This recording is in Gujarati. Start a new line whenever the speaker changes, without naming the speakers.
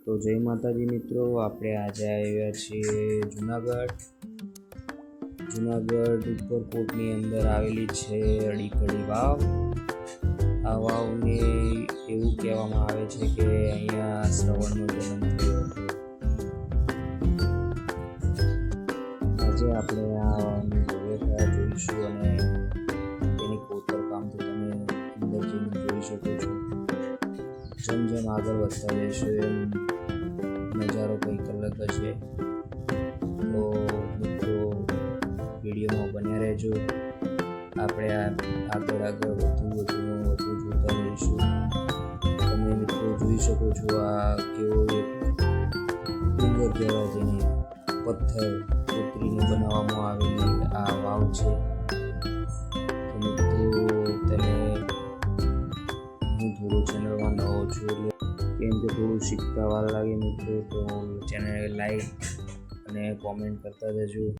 તો જય માતાજી મિત્રો, આપણે આજે આવ્યા છીએ જુનાગઢ ઉપરકોટની અંદર આવેલી છે અડીકડી વાવ। આ વાવને એવું કહેવામાં આવે છે કે અહીંયા શ્રવણનો જન્મ થયો હતો। આજે આપણે આ વાવની ભવ્યતા જોઈશું અને તેની કોતરકામ તો તમે અંદર જઈને જોઈ શકો છો। જેમ જેમ આગળ વધતા જઈશું એમ નજારો કંઈક અલગ હશે। તો મિત્રો વિડીયોમાં બન્યા રહેજો। આપણે આગળ વધુ જોતા રહીશું। તમે મિત્રો જોઈ શકો છો આ કેવો એક ડુંગર કહેવાય જેને પથ્થર કોતરીને બનાવવામાં આવેલી આ વાવ છે। તો મિત્રો તમે હું થોડું ચેનલમાં નવો છું એટલે કેમ કે થોડું શીખતા વાર લાગે મિત્રો, તો ચેનલ લાઈક અને કોમેન્ટ કરતા રહેજો।